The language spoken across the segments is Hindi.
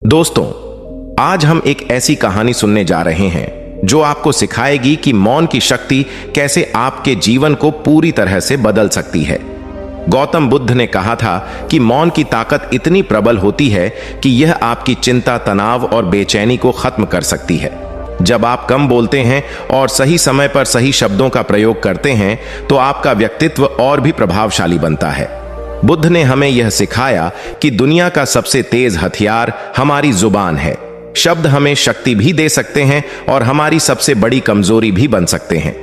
दोस्तों, आज हम एक ऐसी कहानी सुनने जा रहे हैं जो आपको सिखाएगी कि मौन की शक्ति कैसे आपके जीवन को पूरी तरह से बदल सकती है। गौतम बुद्ध ने कहा था कि मौन की ताकत इतनी प्रबल होती है कि यह आपकी चिंता, तनाव और बेचैनी को खत्म कर सकती है। जब आप कम बोलते हैं और सही समय पर सही शब्दों का प्रयोग करते हैं तो आपका व्यक्तित्व और भी प्रभावशाली बनता है। बुद्ध ने हमें यह सिखाया कि दुनिया का सबसे तेज हथियार हमारी जुबान है। शब्द हमें शक्ति भी दे सकते हैं और हमारी सबसे बड़ी कमजोरी भी बन सकते हैं।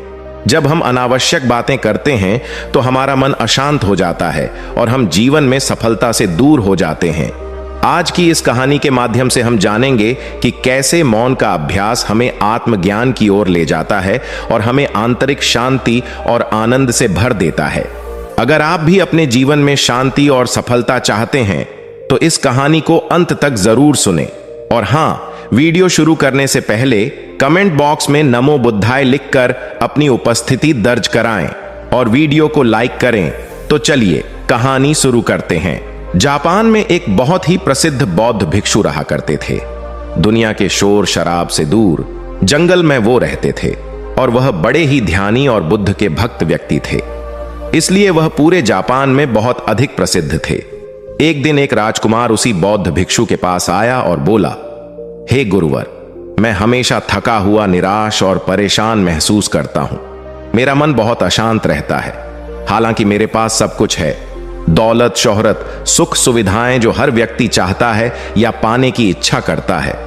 जब हम अनावश्यक बातें करते हैं तो हमारा मन अशांत हो जाता है और हम जीवन में सफलता से दूर हो जाते हैं। आज की इस कहानी के माध्यम से हम जानेंगे कि कैसे मौन का अभ्यास हमें आत्मज्ञान की ओर ले जाता है और हमें आंतरिक शांति और आनंद से भर देता है। अगर आप भी अपने जीवन में शांति और सफलता चाहते हैं तो इस कहानी को अंत तक जरूर सुनें। और हां, वीडियो शुरू करने से पहले कमेंट बॉक्स में नमो बुद्धाय लिखकर अपनी उपस्थिति दर्ज कराएं और वीडियो को लाइक करें। तो चलिए कहानी शुरू करते हैं। जापान में एक बहुत ही प्रसिद्ध बौद्ध भिक्षु रहा करते थे। दुनिया के शोर शराब से दूर जंगल में वो रहते थे और वह बड़े ही ध्यानी और बुद्ध के भक्त व्यक्ति थे, इसलिए वह पूरे जापान में बहुत अधिक प्रसिद्ध थे। एक दिन एक राजकुमार उसी बौद्ध भिक्षु के पास आया और बोला, हे गुरुवर, मैं हमेशा थका हुआ, निराश और परेशान महसूस करता हूं। मेरा मन बहुत अशांत रहता है। हालांकि मेरे पास सब कुछ है, दौलत, शोहरत, सुख सुविधाएं जो हर व्यक्ति चाहता है या पाने की इच्छा करता है,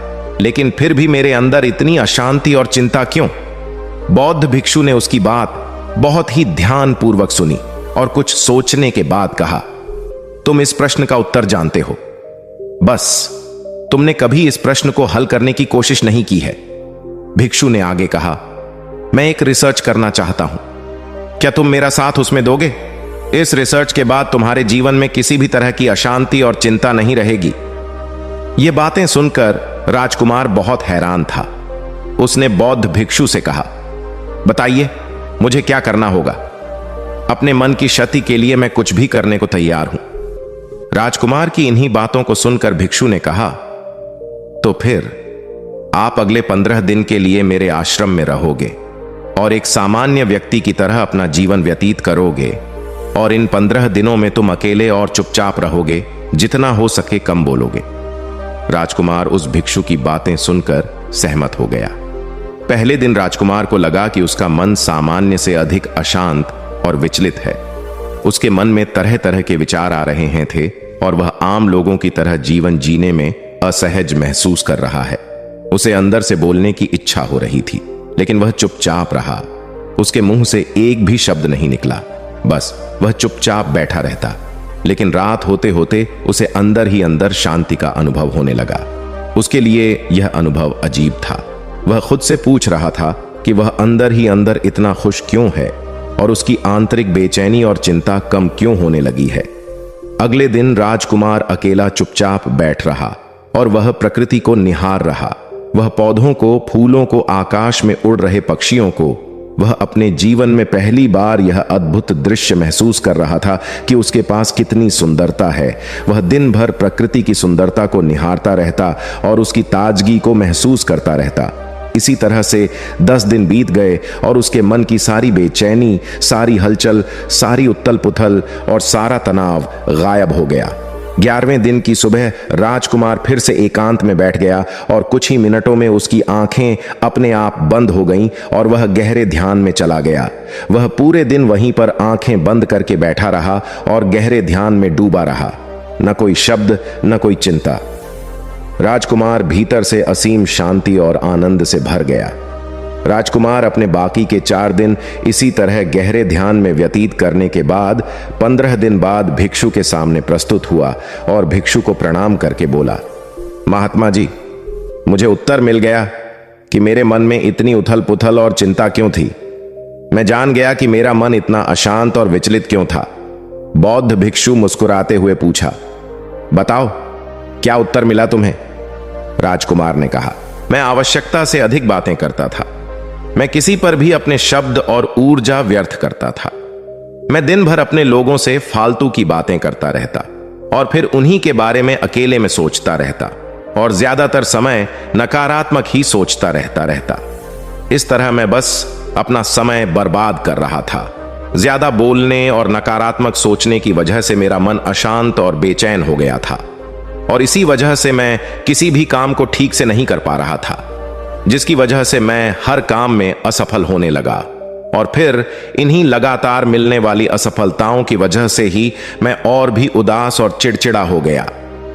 लेकिन फिर भी मेरे अंदर इतनी अशांति और चिंता क्यों? बौद्ध भिक्षु ने उसकी बात बहुत ही ध्यानपूर्वक सुनी और कुछ सोचने के बाद कहा, तुम इस प्रश्न का उत्तर जानते हो, बस तुमने कभी इस प्रश्न को हल करने की कोशिश नहीं की है। भिक्षु ने आगे कहा, मैं एक रिसर्च करना चाहता हूं, क्या तुम मेरा साथ उसमें दोगे? इस रिसर्च के बाद तुम्हारे जीवन में किसी भी तरह की अशांति और चिंता नहीं रहेगी। ये बातें सुनकर राजकुमार बहुत हैरान था। उसने बौद्ध भिक्षु से कहा, बताइए मुझे क्या करना होगा? अपने मन की क्षति के लिए मैं कुछ भी करने को तैयार हूं। राजकुमार की इन्हीं बातों को सुनकर भिक्षु ने कहा, तो फिर आप अगले 15 दिन के लिए मेरे आश्रम में रहोगे और एक सामान्य व्यक्ति की तरह अपना जीवन व्यतीत करोगे, और इन 15 दिनों में तुम अकेले और चुपचाप रहोगे, जितना हो सके कम बोलोगे। राजकुमार उस भिक्षु की बातें सुनकर सहमत हो गया। पहले दिन राजकुमार को लगा कि उसका मन सामान्य से अधिक अशांत और विचलित है। उसके मन में तरह तरह के विचार आ रहे हैं थे और वह आम लोगों की तरह जीवन जीने में असहज महसूस कर रहा है। उसे अंदर से बोलने की इच्छा हो रही थी, लेकिन वह चुपचाप रहा। उसके मुंह से एक भी शब्द नहीं निकला, बस वह चुपचाप बैठा रहता। लेकिन रात होते होते उसे अंदर ही अंदर शांति का अनुभव होने लगा। उसके लिए यह अनुभव अजीब था। वह खुद से पूछ रहा था कि वह अंदर ही अंदर इतना खुश क्यों है और उसकी आंतरिक बेचैनी और चिंता कम क्यों होने लगी है। अगले दिन राजकुमार अकेला चुपचाप बैठ रहा और वह प्रकृति को निहार रहा। वह पौधों को, फूलों को, आकाश में उड़ रहे पक्षियों को। वह अपने जीवन में पहली बार यह अद्भुत दृश्य महसूस कर रहा था कि उसके पास कितनी सुंदरता है। वह दिन भर प्रकृति की सुंदरता को निहारता रहता और उसकी ताजगी को महसूस करता रहता। इसी तरह से 10 दिन बीत गए और उसके मन की सारी बेचैनी, सारी हलचल, सारी उथल पुथल और सारा तनाव गायब हो गया। 11वें दिन की सुबह राजकुमार फिर से एकांत में बैठ गया और कुछ ही मिनटों में उसकी आंखें अपने आप बंद हो गईं और वह गहरे ध्यान में चला गया। वह पूरे दिन वहीं पर आंखें बंद करके बैठा रहा और गहरे ध्यान में डूबा रहा। न कोई शब्द, न कोई चिंता। राजकुमार भीतर से असीम शांति और आनंद से भर गया। राजकुमार अपने बाकी के 4 दिन इसी तरह गहरे ध्यान में व्यतीत करने के बाद 15 दिन बाद भिक्षु के सामने प्रस्तुत हुआ और भिक्षु को प्रणाम करके बोला, महात्मा जी, मुझे उत्तर मिल गया कि मेरे मन में इतनी उथल पुथल और चिंता क्यों थी। मैं जान गया कि मेरा मन इतना अशांत और विचलित क्यों था। बौद्ध भिक्षु मुस्कुराते हुए पूछा, बताओ क्या उत्तर मिला तुम्हें? राजकुमार ने कहा, मैं आवश्यकता से अधिक बातें करता था। मैं किसी पर भी अपने शब्द और ऊर्जा व्यर्थ करता था। मैं दिन भर अपने लोगों से फालतू की बातें करता रहता और फिर उन्हीं के बारे में अकेले में सोचता रहता और ज्यादातर समय नकारात्मक ही सोचता रहता। इस तरह मैं बस अपना समय बर्बाद कर रहा था। ज्यादा बोलने और नकारात्मक सोचने की वजह से मेरा मन अशांत और बेचैन हो गया था, और इसी वजह से मैं किसी भी काम को ठीक से नहीं कर पा रहा था, जिसकी वजह से मैं हर काम में असफल होने लगा। और फिर इन्हीं लगातार मिलने वाली असफलताओं की वजह से ही मैं और भी उदास और चिड़चिड़ा हो गया।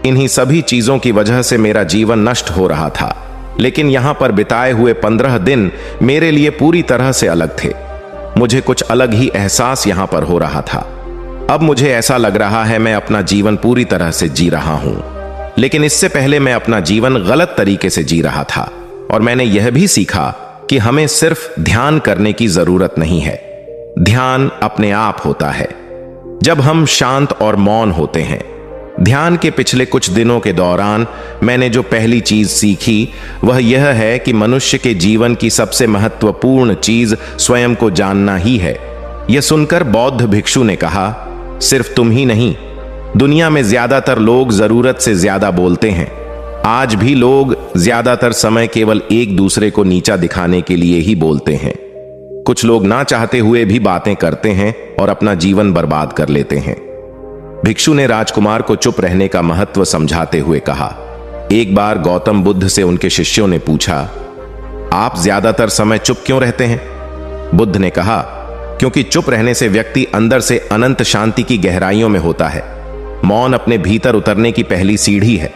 इन्हीं सभी चीजों की वजह से मेरा जीवन नष्ट हो रहा था। लेकिन यहां पर बिताए हुए 15 दिन मेरे लिए पूरी तरह से अलग थे। मुझे कुछ अलग ही एहसास यहां पर हो रहा था। अब मुझे ऐसा लग रहा है मैं अपना जीवन पूरी तरह से जी रहा हूं, लेकिन इससे पहले मैं अपना जीवन गलत तरीके से जी रहा था। और मैंने यह भी सीखा कि हमें सिर्फ ध्यान करने की जरूरत नहीं है। ध्यान अपने आप होता है जब हम शांत और मौन होते हैं। ध्यान के पिछले कुछ दिनों के दौरान मैंने जो पहली चीज सीखी वह यह है कि मनुष्य के जीवन की सबसे महत्वपूर्ण चीज स्वयं को जानना ही है। यह सुनकर बौद्ध भिक्षु ने कहा, सिर्फ तुम ही नहीं, दुनिया में ज्यादातर लोग जरूरत से ज्यादा बोलते हैं। आज भी लोग ज्यादातर समय केवल एक दूसरे को नीचा दिखाने के लिए ही बोलते हैं। कुछ लोग ना चाहते हुए भी बातें करते हैं और अपना जीवन बर्बाद कर लेते हैं। भिक्षु ने राजकुमार को चुप रहने का महत्व समझाते हुए कहा। एक बार गौतम बुद्ध से उनके शिष्यों ने पूछा, आप ज्यादातर समय चुप क्यों रहते हैं? बुद्ध ने कहा, क्योंकि चुप रहने से व्यक्ति अंदर से अनंत शांति की गहराइयों में होता है। मौन अपने भीतर उतरने की पहली सीढ़ी है।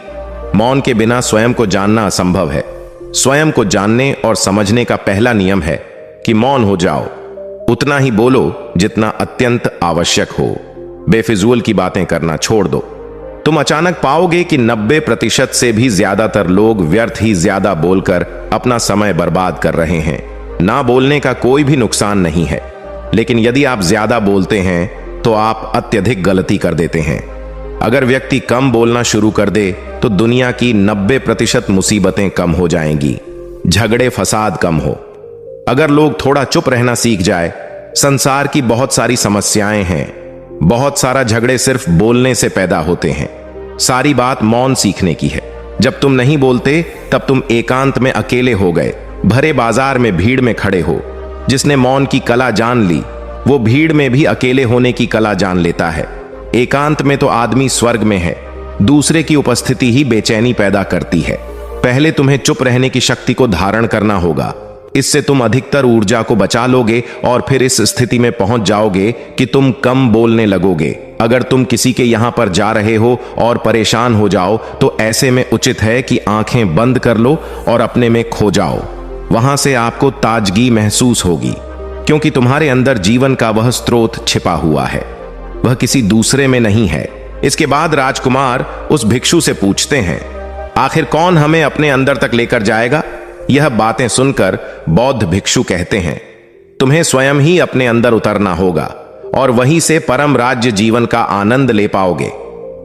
मौन के बिना स्वयं को जानना असंभव है। स्वयं को जानने और समझने का पहला नियम है कि मौन हो जाओ, उतना ही बोलो जितना अत्यंत आवश्यक हो। बेफिजूल की बातें करना छोड़ दो। तुम अचानक पाओगे कि 90% से भी ज्यादातर लोग व्यर्थ ही ज्यादा बोलकर अपना समय बर्बाद कर रहे हैं। ना बोलने का कोई भी नुकसान नहीं है, लेकिन यदि आप ज्यादा बोलते हैं तो आप अत्यधिक गलती कर देते हैं। अगर व्यक्ति कम बोलना शुरू कर दे तो दुनिया की 90% मुसीबतें कम हो जाएंगी, झगड़े फसाद कम हो। अगर लोग थोड़ा चुप रहना सीख जाए, संसार की बहुत सारी समस्याएं हैं। बहुत सारा झगड़े सिर्फ बोलने से पैदा होते हैं। सारी बात मौन सीखने की है। जब तुम नहीं बोलते तब तुम एकांत में अकेले हो गए, भरे बाजार में भीड़ में खड़े हो। जिसने मौन की कला जान ली वो भीड़ में भी अकेले होने की कला जान लेता है। एकांत में तो आदमी स्वर्ग में है। दूसरे की उपस्थिति ही बेचैनी पैदा करती है। पहले तुम्हें चुप रहने की शक्ति को धारण करना होगा। इससे तुम अधिकतर ऊर्जा को बचा लोगे और फिर इस स्थिति में पहुंच जाओगे कि तुम कम बोलने लगोगे। अगर तुम किसी के यहां पर जा रहे हो और परेशान हो जाओ तो ऐसे में उचित है कि आंखें बंद कर लो और अपने में खो जाओ। वहां से आपको ताजगी महसूस होगी, क्योंकि तुम्हारे अंदर जीवन का वह स्रोत छिपा हुआ है, वह किसी दूसरे में नहीं है। इसके बाद राजकुमार उस भिक्षु से पूछते हैं, आखिर कौन हमें अपने अंदर तक लेकर जाएगा? यह बातें सुनकर बौद्ध भिक्षु कहते हैं, तुम्हें स्वयं ही अपने अंदर उतरना होगा और वहीं से परम राज्य जीवन का आनंद ले पाओगे।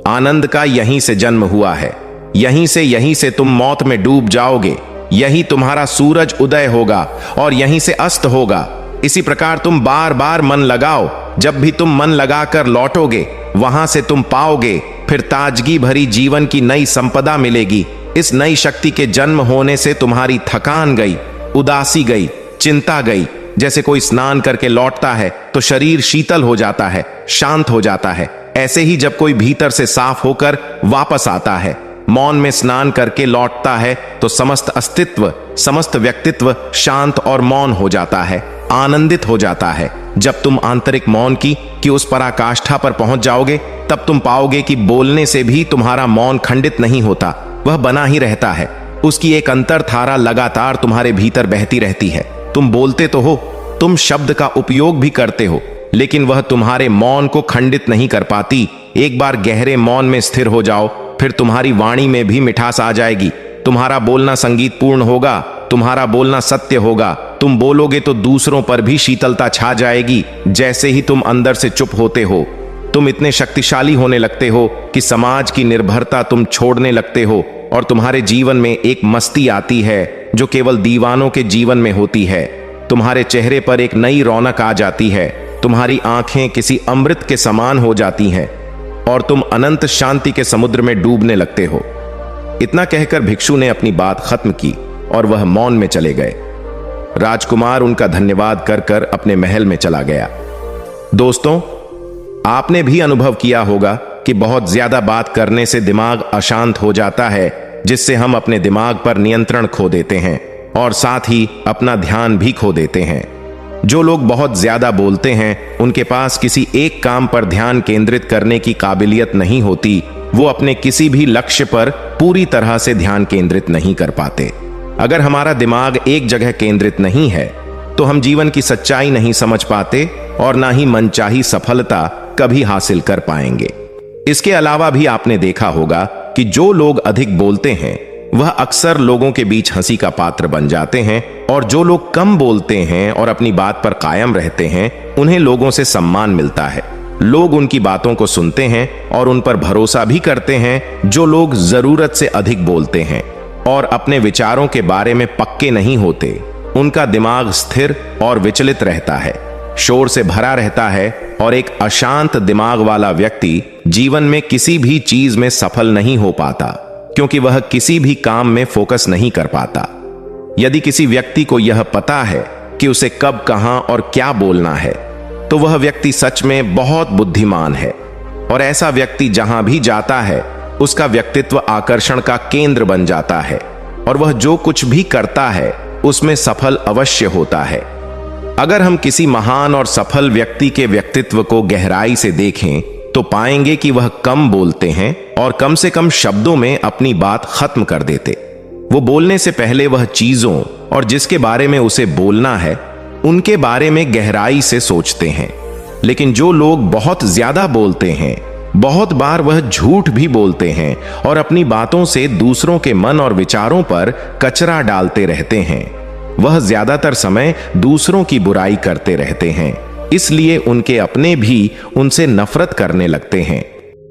आनंद का यहीं से जन्म हुआ है। यहीं से तुम मौत में डूब जाओगे। यही तुम्हारा सूरज उदय होगा और यहीं से अस्त होगा। इसी प्रकार तुम बार बार मन लगाओ। जब भी तुम मन लगाकर लौटोगे वहां से तुम पाओगे फिर ताजगी भरी जीवन की नई संपदा मिलेगी। इस नई शक्ति के जन्म होने से तुम्हारी थकान गई, उदासी गई, चिंता गई। जैसे कोई स्नान करके लौटता है तो शरीर शीतल हो जाता है, शांत हो जाता है। ऐसे ही जब कोई भीतर से साफ होकर वापस आता है, मौन में स्नान करके लौटता है, तो समस्त अस्तित्व, समस्त व्यक्तित्व शांत और मौन हो जाता है, आनंदित हो जाता है। जब तुम आंतरिक मौन की उस पराकाष्ठा पर पहुंच जाओगे तब तुम पाओगे कि बोलने से भी तुम्हारा मौन खंडित नहीं होता, वह बना ही रहता है। उसकी एक अंतर धारा लगातार तुम्हारे भीतर बहती रहती है। तुम बोलते तो हो, तुम शब्द का उपयोग भी करते हो, लेकिन वह तुम्हारे मौन को खंडित नहीं कर पाती। एक बार गहरे मौन में स्थिर हो जाओ, फिर तुम्हारी वाणी में भी मिठास आ जाएगी। तुम्हारा बोलना संगीतपूर्ण होगा, तुम्हारा बोलना सत्य होगा। तुम बोलोगे तो दूसरों पर भी शीतलता छा जाएगी। जैसे ही तुम अंदर से चुप होते हो, तुम इतने शक्तिशाली होने लगते हो कि समाज की निर्भरता तुम छोड़ने लगते हो और तुम्हारे जीवन में एक मस्ती आती है जो केवल दीवानों के जीवन में होती है। तुम्हारे चेहरे पर एक नई रौनक आ जाती है। तुम्हारी आंखें किसी अमृत के समान हो जाती हैं और तुम अनंत शांति के समुद्र में डूबने लगते हो। इतना कहकर भिक्षु ने अपनी बात खत्म की और वह मौन में चले गए। राजकुमार उनका धन्यवाद कर कर अपने महल में चला गया। दोस्तों, आपने भी अनुभव किया होगा कि बहुत ज्यादा बात करने से दिमाग अशांत हो जाता है, जिससे हम अपने दिमाग पर नियंत्रण खो देते हैं और साथ ही अपना ध्यान भी खो देते हैं। जो लोग बहुत ज्यादा बोलते हैं, उनके पास किसी एक काम पर ध्यान केंद्रित करने की काबिलियत नहीं होती। वो अपने किसी भी लक्ष्य पर पूरी तरह से ध्यान केंद्रित नहीं कर पाते। अगर हमारा दिमाग एक जगह केंद्रित नहीं है तो हम जीवन की सच्चाई नहीं समझ पाते और ना ही मनचाही सफलता कभी हासिल कर पाएंगे। इसके अलावा भी आपने देखा होगा कि जो लोग अधिक बोलते हैं वह अक्सर लोगों के बीच हंसी का पात्र बन जाते हैं, और जो लोग कम बोलते हैं और अपनी बात पर कायम रहते हैं उन्हें लोगों से सम्मान मिलता है। लोग उनकी बातों को सुनते हैं और उन पर भरोसा भी करते हैं। जो लोग जरूरत से अधिक बोलते हैं और अपने विचारों के बारे में पक्के नहीं होते, उनका दिमाग स्थिर और विचलित रहता है, शोर से भरा रहता है, और एक अशांत दिमाग वाला व्यक्ति जीवन में किसी भी चीज में सफल नहीं हो पाता, क्योंकि वह किसी भी काम में फोकस नहीं कर पाता। यदि किसी व्यक्ति को यह पता है कि उसे कब, कहां और क्या बोलना है, तो वह व्यक्ति सच में बहुत बुद्धिमान है, और ऐसा व्यक्ति जहां भी जाता है उसका व्यक्तित्व आकर्षण का केंद्र बन जाता है, और वह जो कुछ भी करता है उसमें सफल अवश्य होता है। अगर हम किसी महान और सफल व्यक्ति के व्यक्तित्व को गहराई से देखें तो पाएंगे कि वह कम बोलते हैं और कम से कम शब्दों में अपनी बात खत्म कर देते। वो बोलने से पहले वह चीजों और जिसके बारे में उसे बोलना है उनके बारे में गहराई से सोचते हैं। लेकिन जो लोग बहुत ज्यादा बोलते हैं, बहुत बार वह झूठ भी बोलते हैं और अपनी बातों से दूसरों के मन और विचारों पर कचरा डालते रहते हैं। वह ज्यादातर समय दूसरों की बुराई करते रहते हैं, इसलिए उनके अपने भी उनसे नफरत करने लगते हैं।